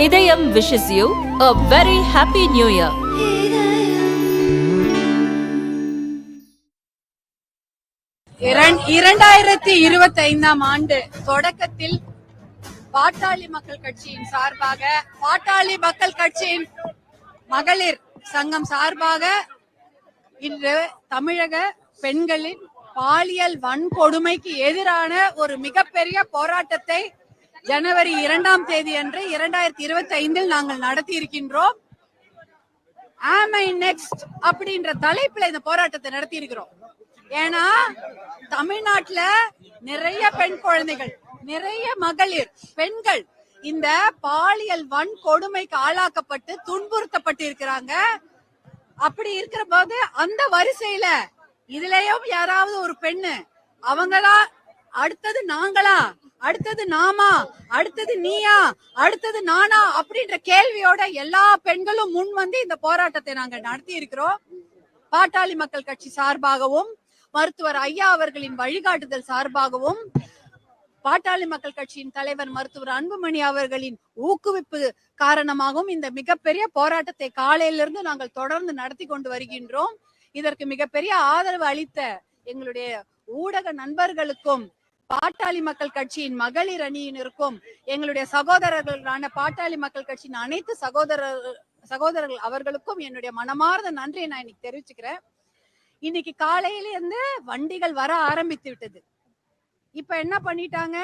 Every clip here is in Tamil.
இதயம் wishes you a very happy new year. 2025 ஆண்டு தொடக்கத்தில் பாட்டாளி மக்கள் கட்சியின் சார்பாக, பாட்டாளி மக்கள் கட்சியின் மகளிர் சங்கம் சார்பாக இன்று தமிழக பெண்களின் பாலியல் வன்கொடுமைக்கு எதிரான ஒரு மிகப்பெரிய போராட்டத்தை ஜனவரி 2ஆம் தேதி அன்று 2025 நாங்கள் நடத்தி இருக்கின்றோம். ஆமை நெக்ஸ்ட் அப்படின்ற தலைப்புல இந்த போராட்டத்தை நடத்தி இருக்கிறோம். ஏன்னா தமிழ்நாட்டுல நிறைய பெண் குழந்தைகள், நிறைய மகளிர் பெண்கள் இந்த பாலியல் வன்கொடுமைக்கு ஆளாக்கப்பட்டு துன்புறுத்தப்பட்டு இருக்கிறாங்க. அப்படி இருக்கிற போது அந்த வரிசையில இதுலயும் யாராவது ஒரு பெண்ணு அவங்களா, அடுத்தது நாங்களா, அடுத்தது நாமா, அடுத்தது நீயா, அடுத்தது நானா அப்படின்ற கேள்வியோட எல்லா பெண்களும் முன் வந்து இந்த போராட்டத்தை நாங்கள் நடத்தி இருக்கிறோம். பாட்டாளி மக்கள் கட்சி சார்பாகவும், மருத்துவர் ஐயா அவர்களின் வழிகாட்டுதல் சார்பாகவும், பாட்டாளி மக்கள் கட்சியின் தலைவர் மருத்துவர் அன்புமணி அவர்களின் ஊக்குவிப்பு காரணமாகவும் இந்த மிகப்பெரிய போராட்டத்தை காலையிலிருந்து நாங்கள் தொடர்ந்து நடத்தி கொண்டு வருகின்றோம். இதற்கு மிகப்பெரிய ஆதரவு அளித்த எங்களுடைய ஊடக நண்பர்களுக்கும், பாட்டாளி மக்கள் கட்சியின் மகளிர் அணியினருக்கும், எங்களுடைய சகோதரர்களான பாட்டாளி மக்கள் கட்சியின் அனைத்து சகோதரர்கள் அவர்களுக்கும் என்னுடைய மனமார்ந்த நன்றியை நான் இன்னைக்கு தெரிவிச்சுக்கிறேன். இன்னைக்கு காலையில இருந்து வண்டிகள் வர ஆரம்பித்து விட்டது. இப்ப என்ன பண்ணிட்டாங்க,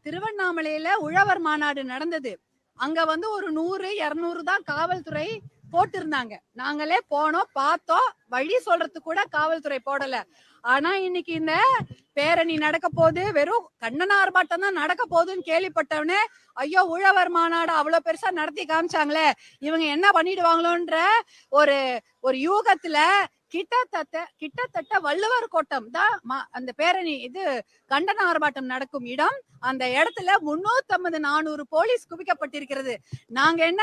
திருவண்ணாமலையில உழவர் மாநாடு நடந்தது. அங்க வந்து ஒரு 100-200 தான் காவல்துறை போட்டிருந்தாங்க. நாங்களே போனோம், பார்த்தோம். வழி சொல்றதுக்கு கூட காவல்துறை போடல. ஆனா இன்னைக்கு இந்த பேரணி நடக்க போகுது, வெறும் கண்டன ஆர்ப்பாட்டம் தான் நடக்க போகுதுன்னு கேள்விப்பட்டவனே, ஐயோ உழவர் மாநாடு அவ்வளவு பெருசா நடத்தி காமிச்சாங்களே, இவங்க என்ன பண்ணிடுவாங்களோன்ற ஒரு யூகத்துல கிட்டத்தட்ட வள்ளுவர் கோட்டம் தான் அந்த பேரணி, இது கண்டன ஆர்ப்பாட்டம் நடக்கும் இடம். அந்த இடத்துல 350-400 போலீஸ் குவிக்கப்பட்டிருக்கிறது. நாங்க என்ன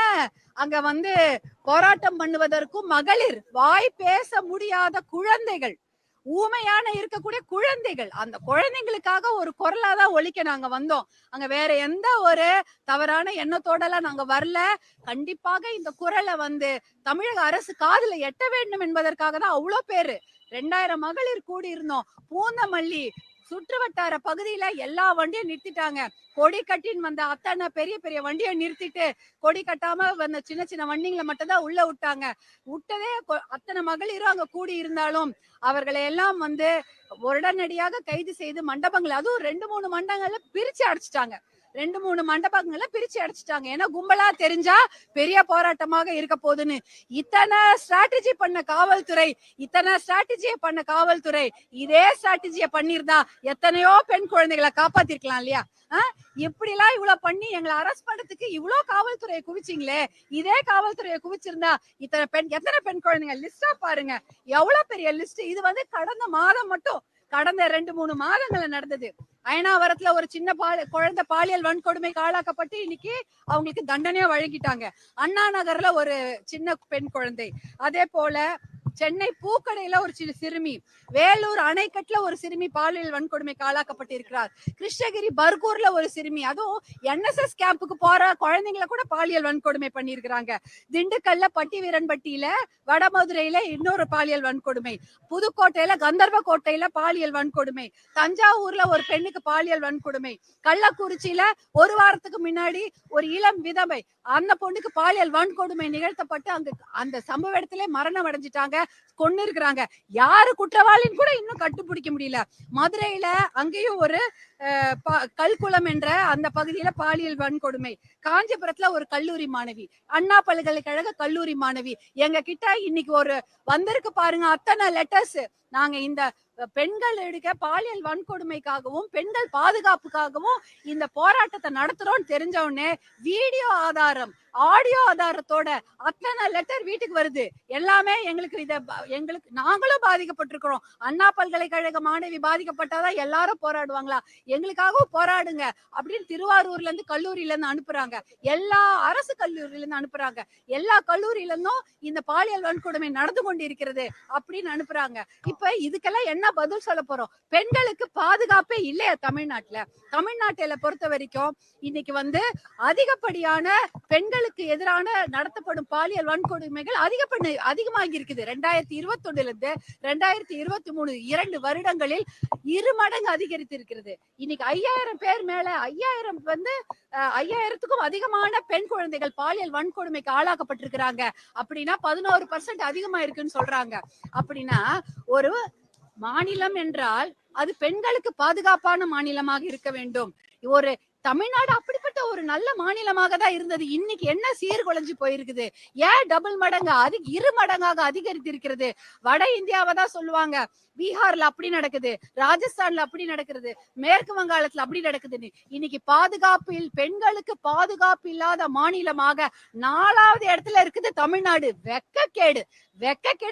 அங்க வந்து போராட்டம் பண்ணுவதற்கும் மகளிர், வாய் பேச முடியாத குழந்தைகள், ஊமையான இருக்கக்கூடிய குழந்தைகள், அந்த குழந்தைங்களுக்காக ஒரு குரலாதான் ஒலிக்க நாங்க வந்தோம். அங்க வேற எந்த ஒரு தவறான எண்ணத்தோட எல்லாம் நாங்க வரல. கண்டிப்பாக இந்த குரலை வந்து தமிழக அரசு காதுல எட்ட வேண்டும் என்பதற்காக தான் அவ்வளவு பேரு, 2000 மகளிர் கூடி இருந்தோம். பூந்தமல்லி சுற்று வட்டார பகுதியில எல்லா வண்டியும் நிறுத்திட்டாங்க. கொடி கட்டின்னு வந்த அத்தனை பெரிய பெரிய வண்டியை நிறுத்திட்டு, கொடி கட்டாம வந்த சின்ன சின்ன வண்டிங்களை மட்டும் தான் உள்ள விட்டாங்க. விட்டதே அத்தனை மகளிரும் அங்க கூடி இருந்தாலும் அவர்களை எல்லாம் வந்து உடனடியாக கைது செய்து மண்டபங்கள், அதுவும் 2-3 மண்டபங்கள்ல பிரிச்சு அடைச்சிட்டாங்க. 2-3 மண்டபங்களை பிரிச்சு அடைச்சிட்டாங்க. ஏன்னா கும்பலா தெரிஞ்சா பெரிய போராட்டமாக இருக்க போகுதுன்னு. இத்தனை ஸ்ட்ராட்டஜி பண்ண காவல்துறை இதே ஸ்ட்ராட்டஜிய பண்ணிருந்தா எத்தனையோ பெண் குழந்தைகளை காப்பாத்திருக்கலாம் இல்லையா? எப்படி எல்லாம் இவ்வளவு பண்ணி எங்களை அரெஸ்ட் பண்றதுக்கு இவ்வளவு காவல்துறையை குவிச்சிங்களே, இதே காவல்துறையை குவிச்சிருந்தா எத்தனை பெண் குழந்தைங்க லிஸ்டா பாருங்க, எவ்வளவு பெரிய லிஸ்ட். இது வந்து கடந்த மாதம் மட்டும், கடந்த 2-3 மாதங்கள்ல நடந்தது. அயனாவரத்துல ஒரு சின்ன குழந்தை பாலியல் வன்கொடுமைக்கு ஆளாக்கப்பட்டு இன்னைக்கு அவங்களுக்கு தண்டனையா வழங்கிட்டாங்க. அண்ணா நகர்ல ஒரு சின்ன பெண் குழந்தை, அதே போல சென்னை பூக்கடையில ஒரு சிறுமி, வேலூர் அணைக்கட்டுல ஒரு சிறுமி பாலியல் வன்கொடுமைக்கு ஆளாக்கப்பட்டு இருக்கிறார். கிருஷ்ணகிரி பர்கூர்ல ஒரு சிறுமி, அதுவும் NSS கேம்புக்கு போற குழந்தைங்களை கூட பாலியல் வன்கொடுமை பண்ணிருக்கிறாங்க. திண்டுக்கல்ல பட்டிவீரன்பட்டியில, வடமதுரையில இன்னொரு பாலியல் வன்கொடுமை, புதுக்கோட்டையில கந்தர்வ கோட்டையில பாலியல் வன்கொடுமை, தஞ்சாவூர்ல ஒரு பெண்ணுக்கு பாலியல் வன்கொடுமை, கள்ளக்குறிச்சியில ஒரு வாரத்துக்கு முன்னாடி ஒரு இளம் விதவை, அந்த பொண்ணுக்கு பாலியல் வன்கொடுமை நிகழ்த்தப்பட்டு அந்த சம்பவ இடத்திலே மரணம் அடைஞ்சிட்டாங்க, கொண்டு இருக்கிறாங்க. யாரு குற்றவாளின்னு கூட இன்னும் கண்டுபிடிக்க முடியல. மதுரையில அங்கேயும் ஒரு கல்குளம் என்ற அந்த பகுதியில பாலியல் வன்கொடுமை, காஞ்சிபுரத்துல ஒரு கல்லூரி மாணவி, அண்ணா பல்கலைக்கழக கல்லூரி மாணவி. எங்க கிட்ட இன்னைக்கு ஒரு வந்திருக்கு பாருங்க அத்தனை லெட்டர்ஸ். நாங்க இந்த பெண்கள் எடுக்க பாலியல் வன்கொடுமைக்காகவும் பெண்கள் பாதுகாப்புக்காகவும் இந்த போராட்டத்தை நடத்துறோம்னு தெரிஞ்ச உடனே வீடியோ ஆதாரம், ஆடியோ ஆதாரத்தோட அத்தனை லெட்டர் வீட்டுக்கு வருது. எல்லாமே எங்களுக்கு நாங்களும் பாதிக்கப்பட்டிருக்கிறோம். அண்ணா பல்கலைக்கழக மாணவி பாதிக்கப்பட்டாதான் எல்லாரும் போராடுவாங்களா? எங்களுக்காகவும் போராடுங்க அப்படின்னு திருவாரூர்ல இருந்து கல்லூரியில இருந்து அனுப்புறாங்க. எல்லா அரசு கல்லூரியில இருந்து அனுப்புறாங்க. எல்லா கல்லூரியில இருந்தும் இந்த பாலியல் வன்கொடுமை நடந்து கொண்டிருக்கிறது அப்படின்னு அனுப்புறாங்க. இப்ப இதுக்கெல்லாம் என்ன பதில் சொல்ல போறோம்? பெண்களுக்கு பாதுகாப்பே இல்லையா தமிழ்நாட்டில பொறுத்த வரைக்கும் இன்னைக்கு அதிகப்படியான பெண்களுக்கு எதிரான நடத்தப்படும் பாலியல் வன்கொடுமைகள் அதிகமாகி இருக்குது. 2021 இருந்து 2023 2 வருடங்களில் 2 மடங்கு அதிகரித்து இருக்கிறது. இன்னைக்கு 5000 பேர் மேல 5000த்துக்கும் அதிகமான பெண் குழந்தைகள் பாலியல் வன்கொடுமைக்கு ஆளாக்கப்பட்டிருக்கிறாங்க. அப்படின்னா 11% அதிகமா இருக்குன்னு சொல்றாங்க. அப்படின்னா ஒரு மாநிலம் என்றால் அது பெண்களுக்கு பாதுகாப்பான மாநிலமாக இருக்க வேண்டும். ஒரு தமிழ்நாடு அப்படிப்பட்ட ஒரு நல்ல மாநிலமாக தான் இருந்தது. இன்னைக்கு என்ன சீர்குலைஞ்சு போயிருக்குது? ஏன் டபுள் மடங்கு 2 மடங்காக அதிகரித்து இருக்கிறது? வட இந்தியாவை தான் சொல்லுவாங்க, பீகார்ல அப்படி நடக்குது, ராஜஸ்தான்ல அப்படி நடக்கிறது, மேற்கு வங்காளத்துல அப்படி நடக்குதுன்னு. இன்னைக்கு பெண்களுக்கு பாதுகாப்பு இல்லாத மாநிலமாக 4வது இடத்துல இருக்குது தமிழ்நாடு. வெக்கக்கேடு.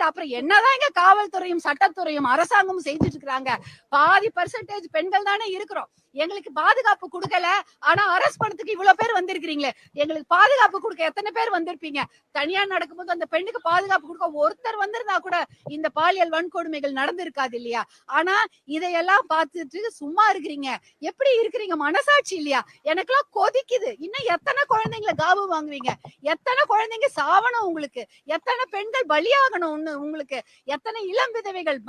அப்புறம் என்னதான் இங்க காவல்துறையும் சட்டத்துறையும் அரசாங்கமும் செஞ்சுட்டு இருக்கிறாங்க? பாதி % பெண்கள் தானே இருக்கிறோம். எங்களுக்கு பாதுகாப்பு கொடுக்கல, ஆனா அரெஸ்ட் பண்ணதுக்கு இவ்வளவு பேர் வந்திருக்கிறீங்களே, எங்களுக்கு பாதுகாப்பு கொடுக்க எத்தனை பேர் வந்திருப்பீங்க? தனியா நடக்கும்போது அந்த பெண்ணுக்கு பாதுகாப்பு கொடுக்க ஒருத்தர் வந்திருந்தா கூட இந்த பாலியல் வன்கொடுமைகள் நடந்திருக்காது இல்லையா? ஆனா இதையெல்லாம் பார்த்துட்டு சும்மா இருக்கிறீங்க. எப்படி இருக்கிறீங்க? மனசாட்சி இல்லையா? எனக்கெல்லாம் கொதிக்குது. இன்னும் எத்தனை குழந்தைங்களை காவு வாங்குவீங்க? எத்தனை குழந்தைங்க சாவணும் உங்களுக்கு? எத்தனை பெண்கள் பலியாகணும் உங்களுக்கு? எத்தனை இளம் விதவைகள்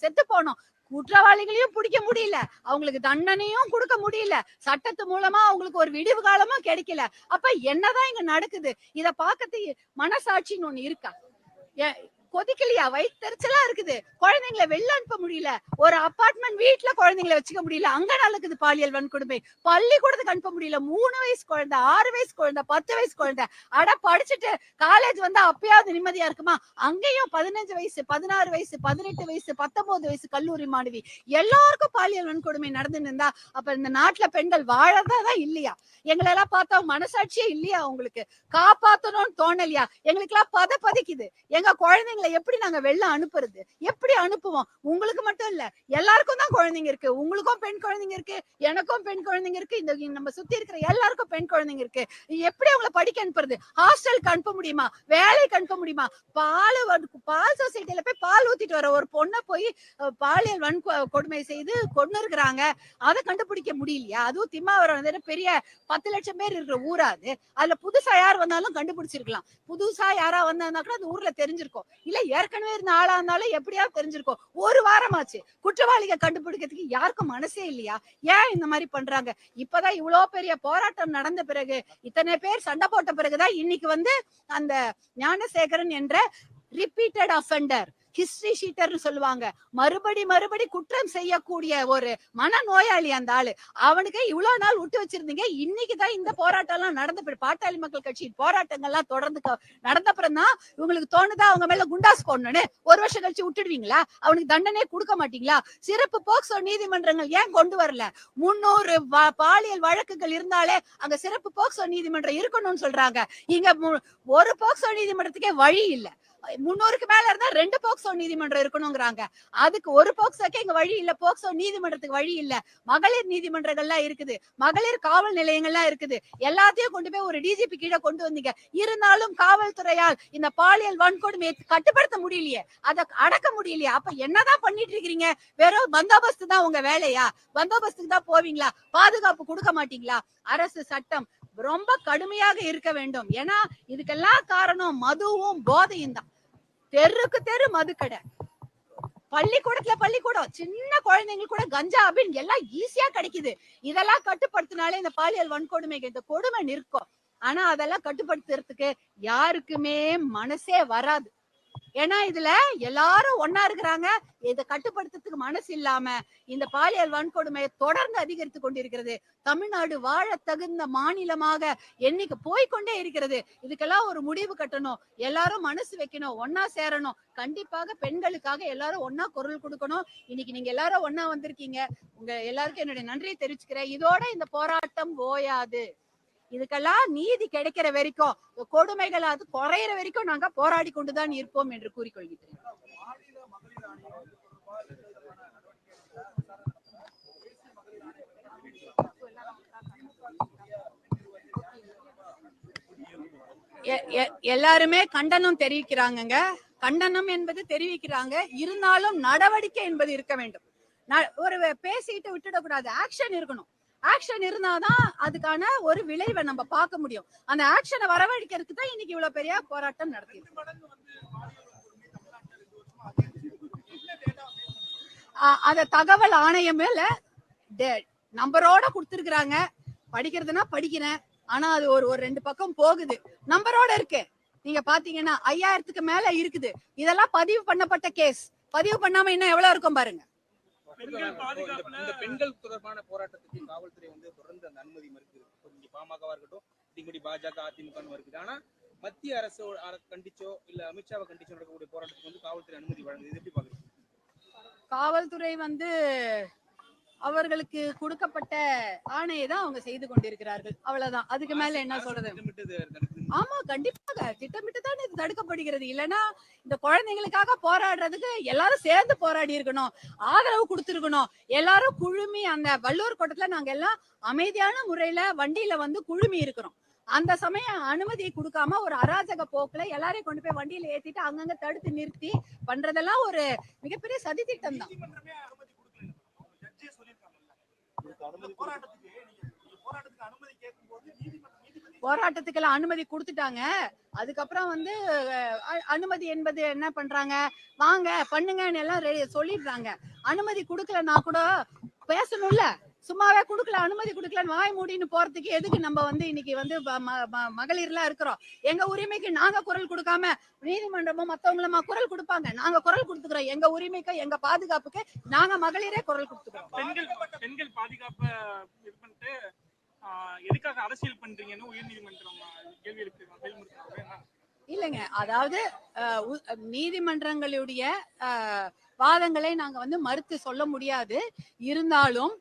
செத்து போனோம்? குற்றவாளிகளையும் பிடிக்க முடியல, அவங்களுக்கு தண்டனையும் கொடுக்க முடியல, சட்டத்து மூலமா அவங்களுக்கு ஒரு விடிவு காலமும் கிடைக்கல. அப்ப என்னதான் இங்க நடக்குது? இத பாக்கிறதுக்கு மனசாட்சின்னு ஒண்ணு இருக்கா? கொதிக்கலையா? வயிற்றுச்சலா இருக்குது. குழந்தைங்களை வெளில அனுப்ப முடியல. ஒரு அபார்ட்மெண்ட் வீட்டுல குழந்தைங்களை வச்சுக்க முடியல. அங்க நடக்குது பாலியல் வன்கொடுமை. பள்ளிக்கூடத்துக்கு அனுப்ப முடியல. 3 வயசு குழந்தை, 6 வயசு குழந்தை, 10 வயசு குழந்தை. படிச்சுட்டு காலேஜ் அப்பயாவது நிம்மதியா இருக்குமா? அங்கேயும் 15 வயசு, 16 வயசு, 18 வயசு, 19 வயசு கல்லூரி மாணவி எல்லாருக்கும் பாலியல் வன்கொடுமை நடந்துன்னு இருந்தா அப்ப இந்த நாட்டுல பெண்கள் வாழறதா இல்லையா? எங்களெல்லாம் பார்த்தா மனசாட்சியே இல்லையா? உங்களுக்கு காப்பாத்தணும்னு தோணலையா? எங்களுக்கு எல்லாம் பதக்குது. எங்க குழந்தைங்க எப்படி நாங்க வெளில அனுப்புறது? எப்படி அனுப்புவோம்? உங்களுக்கு மட்டும் இல்ல, எல்லாருக்கும் தான் குழந்தைங்க இருக்கு. உங்களுக்கும் பெண் குழந்தைங்க இருக்கு, எனக்கும் பெண் குழந்தைங்க இருக்கு, இந்த நம்ம சுத்தி இருக்கிற எல்லாருக்கும் பெண் குழந்தைங்க இருக்கு. எப்படி அவங்களை படிக்க அனுப்புறது? ஹாஸ்டலுக்கு அனுப்ப முடியுமா? வேலைக்கு அனுப்ப முடியுமா? பால் சொசைட்டில போய் பால் ஊத்திட்டு வர ஒரு பொண்ணை போய் பாலியல் வன்கொடுமை செய்து கொண்டு இருக்கிறாங்க. அதை கண்டுபிடிக்க முடியலையா? அதுவும் திம்மாவரம் பெரிய 10 லட்சம் பேர் இருக்கிற ஊராது. அதுல புதுசா யார் வந்தாலும் கண்டுபிடிச்சிருக்கலாம். புதுசா யாரா வந்தா கூட அந்த ஊர்ல தெரிஞ்சிருக்கும். இல்ல ஏற்கனவே இருந்த ஆளா இருந்தாலும் எப்படியாவது தெரிஞ்சிருக்கும். ஒரு வாரமாச்சு குற்றவாளிகளை கண்டுபிடிக்கிறதுக்கு யாருக்கும் மனசே இல்லையா? ஏன் இந்த மாதிரி பண்றாங்க? இப்பதான் இவ்வளவு பெரிய போராட்டம் நடந்த பிறகு, இத்தனை பேர் சண்டை போட்ட பிறகுதான் இன்னைக்கு அந்த ஞானசேகரன் என்ற ரிப்பீட்டட் அஃபெண்டர், ஹிஸ்டரி ஷீட்டர்னு சொல்லுவாங்க, மறுபடி குற்றம் செய்யக்கூடிய ஒரு மனநோயாளி அந்த ஆளு. அவனுக்கு இவ்வளவு நாள் விட்டு வச்சிருந்தீங்க. இன்னைக்குதான் இந்த போராட்டம் எல்லாம் நடந்த பாட்டாளி மக்கள் கட்சியின் போராட்டங்கள்லாம் தொடர்ந்து நடந்தப்புறம் தான் உங்களுக்கு தோணுதா அவங்க மேல குண்டாஸ் போடணும்னு? ஒரு வருஷம் கழிச்சு விட்டுடுவீங்களா? அவனுக்கு தண்டனை கொடுக்க மாட்டீங்களா? சிறப்பு போக்சோ நீதிமன்றங்கள் ஏன் கொண்டு வரல? 300 பாலியல் வழக்குகள் இருந்தாலே அங்க சிறப்பு போக்சோ நீதிமன்றம் இருக்கணும்னு சொல்றாங்க. இங்க ஒரு போக்சோ நீதிமன்றத்துக்கே வழி இல்ல. 300க்கு மேல இருந்தா 2 போக்சோ நீதிமன்றம் இருக்கணும்ங்கறாங்க. அதுக்கு ஒரு போக்சோக்கே இங்க வழி இல்ல. போக்சோ நீதிமன்றத்துக்கு வழி இல்ல. மகளிர் நீதிமன்றங்கள்லாம் இருக்குது, மகளிர் காவல் நிலையங்கள்லாம் இருக்குது. எல்லாத்தையும் கொண்டு போய் ஒரு டிஜிபி கீழே கொண்டு வந்தீங்க. இருந்தாலும் காவல்துறையால் இந்த பாலியல் வன்கொடுமையை கட்டுப்படுத்த முடியலையே, அதை அடக்க முடியலையே. அப்ப என்னதான் பண்ணிட்டு இருக்கீங்க? வெறும் பந்தோபஸ்து தான் உங்க வேலையா? பந்தோபஸ்துக்கு தான் போவீங்களா? பாதுகாப்பு கொடுக்க மாட்டீங்களா? அரசு சட்டம் ரொம்ப கடுமையாக இருக்க வேண்டும். ஏன்னா இதுக்கெல்லாம் காரணம் மதுவும் போதையும் தான். தெருக்கு தெரு மதுக்கடை, பள்ளிக்கூடம், சின்ன குழந்தைங்களுக்கு கூட கஞ்சா அப்படின்னு எல்லாம் ஈஸியா கிடைக்குது. இதெல்லாம் கட்டுப்படுத்தினாலே இந்த பாலியல் வன்கொடுமைக்கு இந்த கொடுமை நிற்கும். ஆனா அதெல்லாம் கட்டுப்படுத்துறதுக்கு யாருக்குமே மனசே வராது. ஏன்னா இதுல எல்லாரும் ஒன்னா இருக்கிறாங்க. இதை கட்டுப்படுத்துறதுக்கு மனசு இல்லாம இந்த பாலியல் வன்கொடுமையை தொடர்ந்து அதிகரித்து கொண்டிருக்கிறது. தமிழ்நாடு வாழ தகுந்த மாநிலமாக என்னைக்கு போய்கொண்டே இருக்கிறது. இதுக்கெல்லாம் ஒரு முடிவு கட்டணும். எல்லாரும் மனசு வைக்கணும், ஒன்னா சேரணும். கண்டிப்பாக பெண்களுக்காக எல்லாரும் ஒன்னா குரல் கொடுக்கணும். இன்னைக்கு நீங்க எல்லாரும் ஒன்னா வந்திருக்கீங்க. உங்க எல்லாருக்கும் என்னுடைய நன்றியை தெரிவிச்சுக்கிறேன். இதோட இந்த போராட்டம் ஓயாது. இதுக்கெல்லாம் நீதி கிடைக்கிற வரைக்கும், கொடுமைகள் அது குறையிற வரைக்கும் நாங்க போராடி கொண்டுதான் இருப்போம் என்று கூறிக்கொள்கிறேன். எல்லாருமே கண்டனம் தெரிவிக்கிறாங்க. கண்டனம் என்பது தெரிவிக்கிறாங்க. இருந்தாலும் நடவடிக்கை என்பது இருக்க வேண்டும். ஒரு பேசிட்டு விட்டுடக்கூடாது. ஆக்ஷன் இருக்கணும். ஆக்ஷன் இருந்தாதான் அதுக்கான ஒரு விளைவை நம்ம பார்க்க முடியும். அந்த ஆக்ஷனை வரவழைக்கிறதுக்கு தான் இன்னைக்கு இவ்வளவு பெரிய போராட்டம் நடத்திருக்கு. அத தகவல் ஆணையமேல நம்பரோட கொடுத்திருக்கிறாங்க. படிக்கிறதுனா படிக்கிறேன், ஆனா அது ஒரு 2 பக்கம் போகுது. நம்பரோட இருக்கு. நீங்க பாத்தீங்கன்னா 5000க்கு மேல இருக்குது. இதெல்லாம் பதிவு பண்ணப்பட்ட கேஸ். பதிவு பண்ணாம இன்னும் எவ்வளவு இருக்கும் பாருங்க. பெண்கள் தொடர்பான போராட்டத்துக்கு காவல்துறை தொடர்ந்து அந்த அனுமதி மறுக்குது. பாமகவா இருக்கட்டும், பாஜக, அதிமுக இருக்குது. ஆனா மத்திய அரசு கண்டிச்சோ இல்ல அமித்ஷாவை கண்டிச்சோ நடக்கக்கூடிய போராட்டத்துக்கு காவல்துறை அனுமதி வழங்குது. எப்படி பாக்குறீங்க? காவல்துறை அவர்களுக்கு கொடுக்கப்பட்ட ஆணையை தான் அவங்க செய்து கொண்டிருக்கிறார்கள். அவ்வளவுதான். அதுக்கு மேல என்ன சொல்றது? ஆமா, கண்டிப்பாக திட்டமிட்டு தான் இது தடுக்கப்படுகிறது. இல்லைன்னா இந்த குழந்தைங்களுக்காக போராடுறதுக்கு எல்லாரும் சேர்ந்து போராடி இருக்கணும், ஆதரவு கொடுத்திருக்கணும். எல்லாரும் குழுமி அந்த வள்ளுவர் கோட்டத்துல நாங்க எல்லாம் அமைதியான முறையில வண்டியில குழுமி இருக்கிறோம். அந்த சமயம் அனுமதியை கொடுக்காம ஒரு அராஜக போக்குல எல்லாரையும் கொண்டு போய் வண்டியில ஏத்திட்டு அங்கங்க தடுத்து நிறுத்தி பண்றதெல்லாம் ஒரு மிகப்பெரிய சதி திட்டம் தான். போராட்டத்துக்கெல்லாம் அனுமதி கொடுத்துட்டாங்க. அதுக்கப்புறம் அனுமதி என்பது என்ன பண்றாங்க, வாங்க பண்ணுங்கன்னு எல்லாம் சொல்லிடுறாங்க. அனுமதி கொடுக்கலன்னா கூட பேசணும்ல. சும்மாவே குடுக்கல, அனுமதி குடுக்கலன்னு வாய் மூடின்னு போறதுக்கு எதுக்கு நம்ம இன்னைக்கு மகளிர்லாம் இருக்கிறோம். எங்க உரிமைக்கு நாங்க குரல் கொடுக்காம நீதிமன்றமும் மத்தவங்களுமா குரல் கொடுப்பாங்க. நாங்க குரல் கொடுத்துக்கிறோம். எங்க உரிமைக்கு, எங்க பாதுகாப்புக்கு நாங்க மகளிரே குரல் கொடுத்துக்கிறோம். பெண்கள் பாதுகாப்பு இது பண்ணிட்டு எதுக்காக அரசியல் பண்றீங்கன்னு உயர்நீதிமன்றம் கேள்வி எழுப்புறாங்க. இல்லைங்க, அதாவது நீதிமன்றங்களுடைய வாதங்களை நாங்க மறுத்து சொல்ல முடியாது. இருந்தாலும்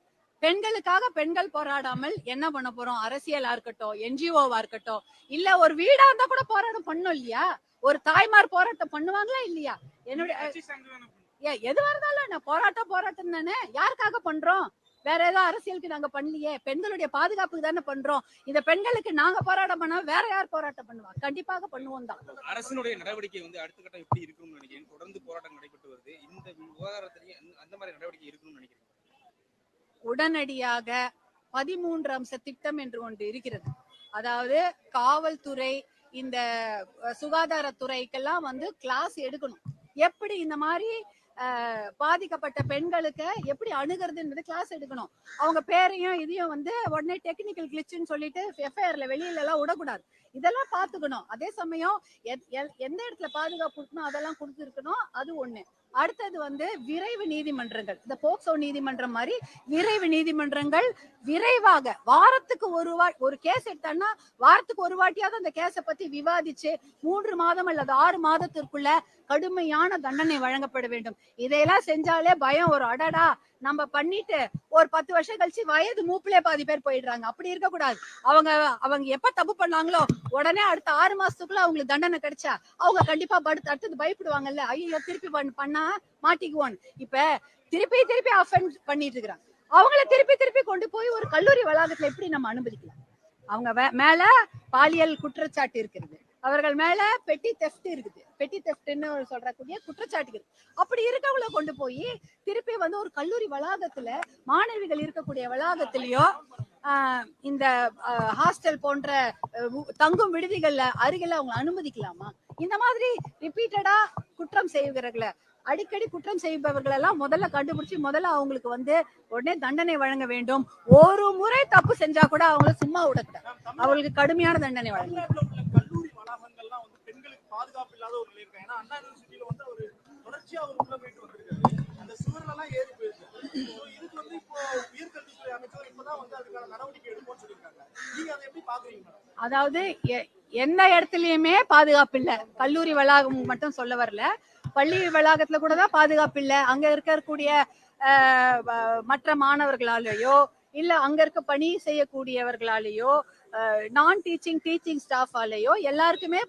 பெண்களுக்காக பெண்கள் போராடாமல் என்ன பண்ண போறோம்? அரசியலா இருக்கட்டும், என்ஜிஓவா இருக்கட்டும், இல்ல ஒரு வீடா இருந்தா கூட போராட்டம் பண்ணும் இல்லையா? ஒரு தாய்மார் போராட்டம் பண்ணுவாங்களா இல்லையா? என்னுடைய எதுவா இருந்தாலும் நான் போராட்டம் தானே. யாருக்காக பண்றோம்? வேற ஏதோ அரசியலுக்கு நாங்க பண்ணலையே. பெண்களுடைய பாதுகாப்புக்கு தானே பண்றோம். இந்த பெண்களுக்கு நாங்க போராட்டம் பண்ணா வேற யார் போராட்டம் பண்ணுவா? கண்டிப்பாக பண்ணுவோம் தான். அரசினுடைய நடவடிக்கை அடுத்த கட்டம் எப்படி இருக்கும்னு நினைக்கிறேன். தொடர்ந்து போராட்டம் நடைபெற்று வருது. இந்த விவகாரத்திலேயே அந்த மாதிரி நடவடிக்கை இருக்கும்னு நினைக்கிறேன். உடனடியாக 13 அம்ச திட்டம் என்று ஒன்று இருக்கிறது. அதாவது காவல்துறை, இந்த சுகாதாரத்துறைக்கெல்லாம் கிளாஸ் எடுக்கணும். எப்படி இந்த மாதிரி பாதிக்கப்பட்ட பெண்களுக்கு எப்படி அணுகிறது என்பது கிளாஸ் எடுக்கணும். அவங்க பேரையும் இதையும் உடனே டெக்னிக்கல் கிளிச்சுன்னு சொல்லிட்டு எஃப்ஐஆர்ல வெளியில எல்லாம் விடக்கூடாது. இதெல்லாம் பாத்துக்கணும். அதே சமயம் எந்த இடத்துல பாதுகாப்பு இருக்கணும் அதெல்லாம் கொடுத்துருக்கணும். அது ஒண்ணு. அடுத்தது விரைவு நீதிமன்றங்கள், இந்த போக்சோ நீதிமன்றம் மாதிரி விரைவு நீதிமன்றங்கள் விரைவாக வாரத்துக்கு ஒரு கேஸ் எடுத்தான்னா வாரத்துக்கு ஒரு வாட்டியாவது அந்த கேஸை பத்தி விவாதிச்சு 3 மாதம் அல்லது 6 மாதத்திற்குள்ள கடுமையான தண்டனை வழங்கப்பட வேண்டும். இதையெல்லாம் செஞ்சாலே பயம் ஒரு அடடா நம்ம பண்ணிட்டு ஒரு 10 வருஷம் கழிச்சு வயது மூப்பிலே பாதி பேர் போயிடுறாங்க. அப்படி இருக்க கூடாது. அவங்க எப்ப தப்பு பண்ணாங்களோ உடனே அடுத்த 6 மாசத்துக்குள்ள அவங்களுக்கு தண்டனை கிடைச்சா அவங்க கண்டிப்பா அடுத்தது பயப்படுவாங்கல்ல. ஐயோ திருப்பி பண்ணா மாட்டிக்குவோம். இப்ப திருப்பி அஃபெண்ட் பண்ணிட்டு இருக்கிறாங்க. அவங்கள திருப்பி கொண்டு போய் ஒரு கல்லூரி வளாகத்துல எப்படி நம்ம அனுமதிக்கலாம்? அவங்க மேல பாலியல் குற்றச்சாட்டு இருக்கிறது, அவர்கள் மேல பெட்டி தெஃப்ட் இருக்குது, பெட்டி தெஃப்ட்னு சொல்றக்கூடிய குற்றச்சாட்டு இருக்கு. அப்படி இருக்கவங்கள கொண்டு போய் திருப்பி ஒரு கல்லூரி வளாகத்துல, மாணவிகள் இருக்கக்கூடிய வளாகத்திலயோ இந்த ஹாஸ்டல் போன்ற தங்கும் விடுதிகள்ல அருகில அவங்க அனுமதிக்கலாமா? இந்த மாதிரி ரிப்பீட்டடா குற்றம் செய்கிறவர்களை, அடிக்கடி குற்றம் செய்பவர்கள் எல்லாம் முதல்ல கண்டுபிடிச்சு முதல்ல அவங்களுக்கு உடனே தண்டனை வழங்க வேண்டும். ஒரு முறை தப்பு செஞ்சா கூட அவங்கள சும்மா விடக்கூடாது. அவங்களுக்கு கடுமையான தண்டனை வழங்க. கல்லூரி வளாகங்கள்லாம் பெண்களுக்கு பாதுகாப்பு இல்லாத ஒரு நிலை இருக்கு. ஏன்னா அண்ணா யூனிவர்சிட்டியில ஒரு தொடர்ச்சியா ஒரு உள்ள போயிட்டு வந்திருக்காரு. அந்த சுவர்லாம் ஏறி போயிருக்கு. இதுக்கு இப்போ உயர்கல்வித்துறை அமைச்சர் இப்பதான் அதுக்கான நடவடிக்கை எடுப்போம்னு சொல்லியிருக்காங்க. நீங்க அதை எப்படி பாக்குறீங்க? அதாவது எந்த இடத்துலயுமே பாதுகாப்பு இல்ல. கல்லூரி வளாகம் மட்டும் சொல்ல வரல, பள்ளி வளாகத்துல கூட தான் பாதுகாப்பு இல்ல. அங்க இருக்கக்கூடிய மற்ற மாணவர்களாலேயோ இல்ல அங்க இருக்க பணி செய்யக்கூடியவர்களாலேயோ நான் டீச்சிங் ஸ்டாஃபாலேயோ எல்லாருக்குமே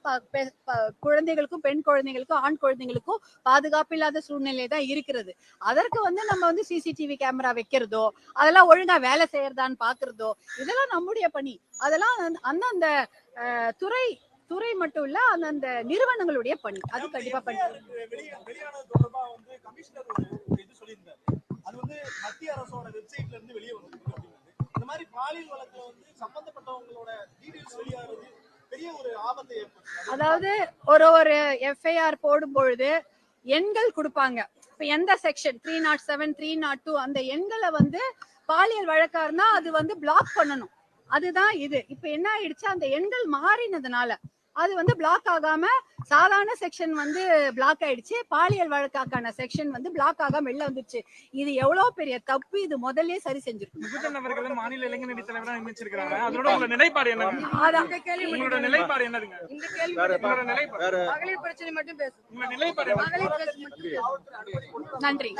குழந்தைகளுக்கும் பெண் குழந்தைகளுக்கும் ஆண் குழந்தைகளுக்கும் பாதுகாப்பு இல்லாத சூழ்நிலை தான் இருக்கிறது. அதற்கு வந்து நம்ம வந்து சிசிடிவி கேமரா வைக்கிறதோ, அதெல்லாம் ஒழுங்கா வேலை செய்யறதான்னு பாக்குறதோ, இதெல்லாம் நம்முடைய பணி. அதெல்லாம் அந்தந்த துறை மட்டும் இல்ல, அந்தந்த நிறுவனங்களுடைய பணி. அது கண்டிப்பா பண்ணி வெளியானது தொடர்பா வந்து கமிஷனர் ஒரு இது சொல்லியிருந்தாரு. அது வந்து மத்திய அரசோட வெப்சைட்ல இருந்து வெளியே வந்திருக்கு அப்படின்னாரு. இந்த மாதிரி பாலியல் வழக்குல வந்து சம்பந்தப்பட்டவங்களோட டீடைல்ஸ் வெளியாகிறது பெரிய ஒரு ஆபத்தை ஏற்படுத்தும். அதாவது ஒரு எஃப்ஐஆர் போடும் பொழுது எண்கள் கொடுப்பாங்க. இப்ப எந்த செக்ஷன் 307, 302 அந்த எண்களை வந்து பாலியல் வழக்கா இருந்தா அது வந்து பிளாக் பண்ணணும். அதுதான் இது. இப்ப என்ன ஆயிடுச்சு, அந்த எண்கள் மாறினதுனால அது வந்து பிளாக் ஆகாம சாதாரண செக்ஷன் வந்து பிளாக் ஆயிடுச்சு, பாலியல் வழக்கான செக்ஷன் வந்து பிளாக் ஆகாம வெளில வந்துருச்சு. இது எவ்வளவு பெரிய தப்பு. இது முதல்ல சரி செஞ்சிருக்கும். முகுந்தன் அவர்கள் மாநில இளைஞரணி தலைவரா நியமிச்சிருக்காங்க. அதோட உங்களோட நிலைப்பாடு என்ன? உங்களோட நிலைப்பாடு என்னதுங்க? இந்த கேள்வி மகளிர் பிரச்சனை மட்டும் பேசும். உங்களோட நிலைப்பாடு நன்றி.